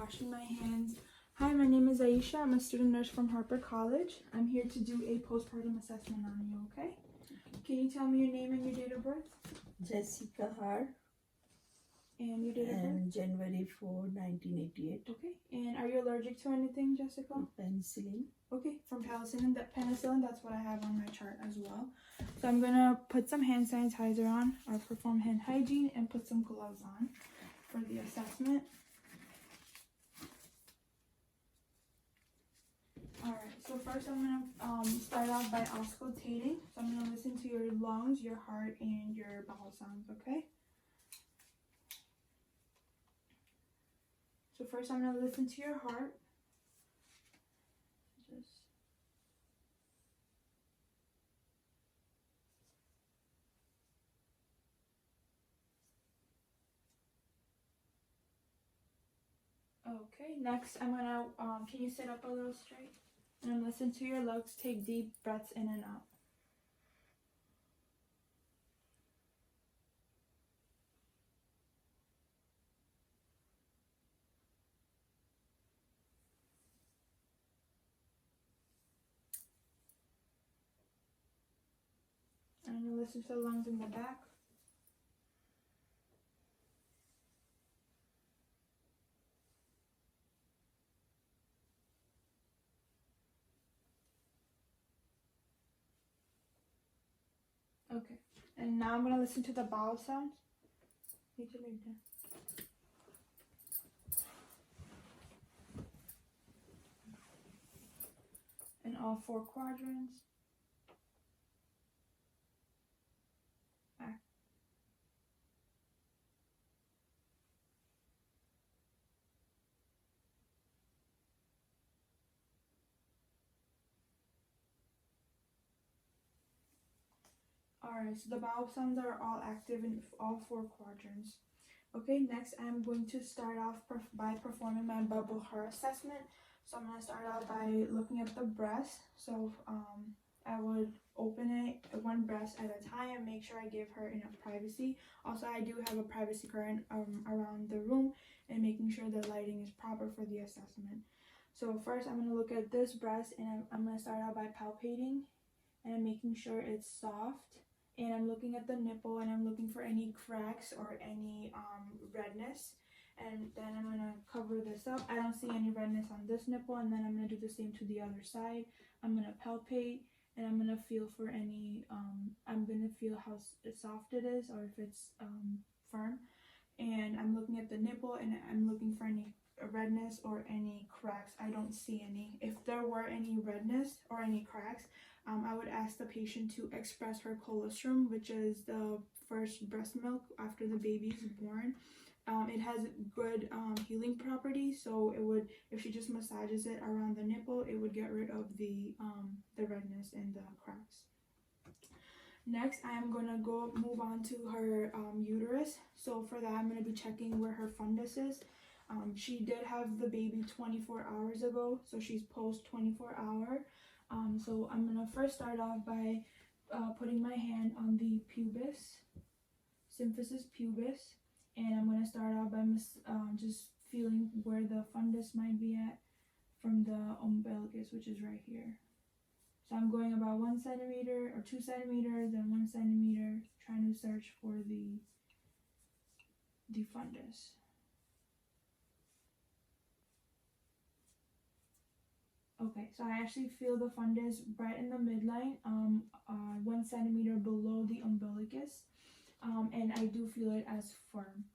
washing my hands. Hi, my name is Aisha. I'm a student nurse from Harper College. I'm here to do a postpartum assessment on you, okay? Can you tell me your name and your date of birth? Jessica Har. And your date of birth? And January 4, 1988. Okay. And are you allergic to anything, Jessica? Penicillin. Okay, from penicillin, that's what I have on my chart as well. So I'm gonna put some hand sanitizer on, or perform hand hygiene, and put some gloves on for the assessment. Alright, so first I'm gonna start off by auscultating. So I'm gonna listen to your lungs, your heart, and your bowel sounds, okay? So first I'm gonna listen to your heart. Okay, next I'm gonna, can you sit up a little straight? And listen to your lungs, take deep breaths in and out. And you listen to the lungs in the back. Okay, and now I'm going to listen to the bowel sounds. In all four quadrants. Alright, so the bowel sounds are all active in all four quadrants. Okay, next I'm going to start off by performing my bubble heart assessment. So I'm going to start out by looking at the breast. So I would open it one breast at a time and make sure I give her enough privacy. Also, I do have a privacy curtain around the room, and making sure the lighting is proper for the assessment. So first I'm going to look at this breast, and I'm going to start out by palpating and making sure it's soft. And I'm looking at the nipple, and I'm looking for any cracks or any redness. And then I'm going to cover this up. I don't see any redness on this nipple, and then I'm going to do the same to the other side. I'm going to palpate, and I'm going to feel for any, I'm going to feel how soft it is, or if it's firm. And I'm looking at the nipple, and I'm looking for any redness or any cracks. I don't see any. If there were any redness or any cracks, I would ask the patient to express her colostrum, which is the first breast milk after the baby is born. It has good healing properties, so it would, if she just massages it around the nipple, it would get rid of the redness and the cracks. Next, I am going to move on to her uterus. So for that, I'm going to be checking where her fundus is. She did have the baby 24 hours ago, so she's post 24 hour. So I'm going to first start off by putting my hand on the pubis, symphysis pubis, and I'm going to start off by just feeling where the fundus might be at from the umbilicus, which is right here. So I'm going about 1 centimeter or 2 centimeters and 1 centimeter, trying to search for the fundus. Okay, so I actually feel the fundus right in the midline, 1 centimeter below the umbilicus, and I do feel it as firm.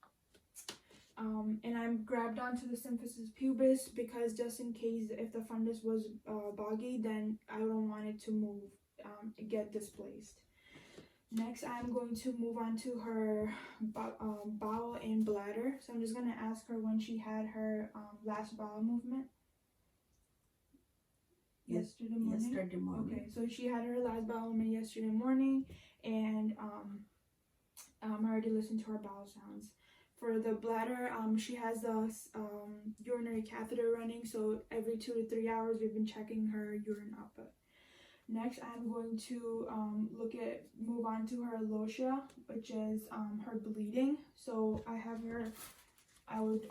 And I'm grabbed onto the symphysis pubis because just in case if the fundus was boggy, then I don't want it to move, get displaced. Next, I'm going to move on to her bowel and bladder. So I'm just going to ask her when she had her last bowel movement. Yesterday morning. Okay, so she had her last bowel movement yesterday morning, and I already listened to her bowel sounds. For the bladder, she has the urinary catheter running, so every 2 to 3 hours we've been checking her urine output. Next, I'm going to move on to her lochia, which is her bleeding. So I have her I would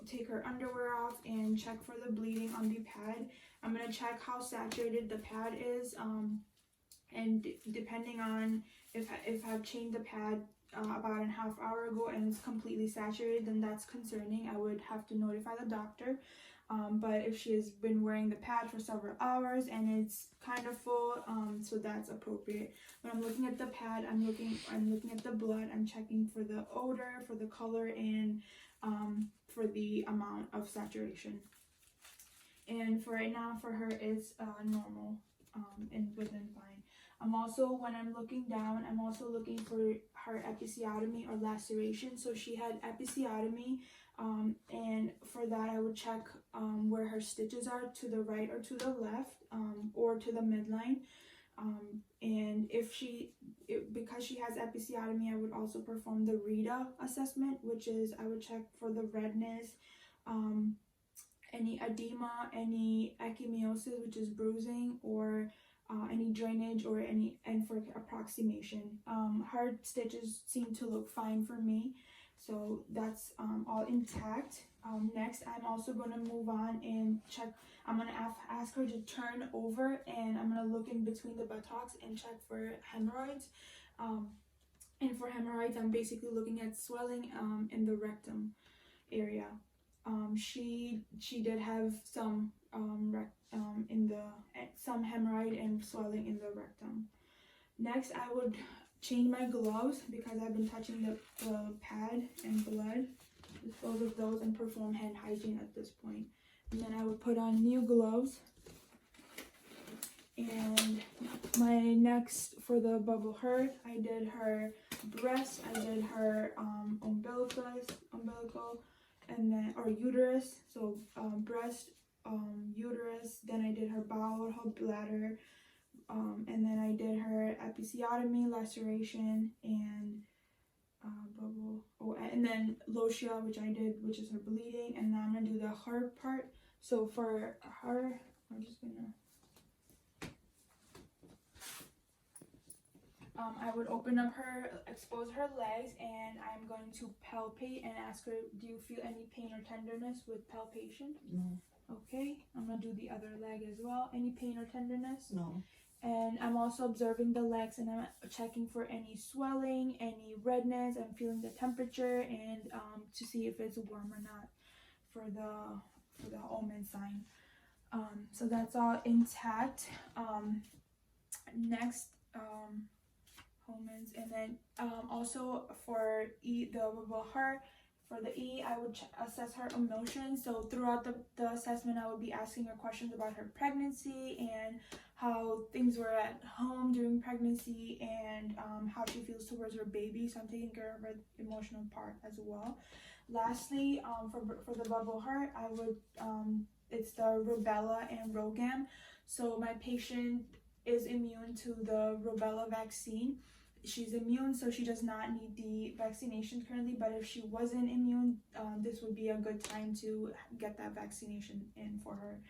take her underwear off and check for the bleeding on the pad. I'm gonna check how saturated the pad is, and depending on if I've changed the pad about a half hour ago and it's completely saturated, then that's concerning. I would have to notify the doctor. But if she has been wearing the pad for several hours and it's kind of full, so that's appropriate. When I'm looking at the pad, I'm looking at the blood. I'm checking for the odor, for the color, and for the amount of saturation. And for right now, for her, it's normal and within fine. When I'm looking down, I'm also looking for her episiotomy or laceration. So she had episiotomy, and for that I would check where her stitches are, to the right or to the left, or to the midline. And because she has episiotomy, I would also perform the Rita assessment, which is I would check for the redness, any edema, any echymosis, which is bruising, or any drainage, or and for approximation. Her stitches seem to look fine for me, so that's all intact. Next, I'm also going to move on and check. I'm going to ask her to turn over, and I'm going to look in between the buttocks and check for hemorrhoids. And for hemorrhoids, I'm basically looking at swelling in the rectum area. She did have some some hemorrhoid and swelling in the rectum. Next, I would change my gloves because I've been touching the pad and blood. Dispose of those and perform hand hygiene at this point. And then I would put on new gloves. And my next, for the bubble hurt, I did her breast, I did her umbilical, and then, or uterus. So breast, uterus, then I did her bowel, her bladder, and then I did her episiotomy, laceration, and bubble, and then lotia, which I did, which is her bleeding. And now I'm gonna do the heart part. So for her, I'm just gonna I would open up expose her legs, and I'm going to palpate and ask her, do you feel any pain or tenderness with palpation? No. Okay, I'm gonna do the other leg as well. Any pain or tenderness? No. And I'm also observing the legs, and I'm checking for any swelling, any redness. I'm feeling the temperature, and to see if it's warm or not for the omen sign. So that's all intact. Next, omens, and then also for the bubble heart. For the E, I would assess her emotions. So throughout the assessment, I would be asking her questions about her pregnancy and how things were at home during pregnancy, and how she feels towards her baby. So I'm taking care of her emotional part as well. Lastly, for the bubble heart, I would it's the rubella and rogam. So my patient is immune to the rubella vaccine. She's immune, so she does not need the vaccination currently, but if she wasn't immune, this would be a good time to get that vaccination in for her.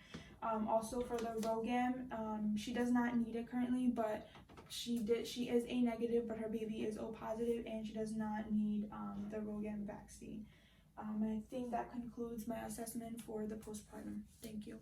Also for the rogam, she does not need it currently, but she is A negative, but her baby is O positive, and she does not need the rogam vaccine. I think that concludes my assessment for the postpartum. Thank you.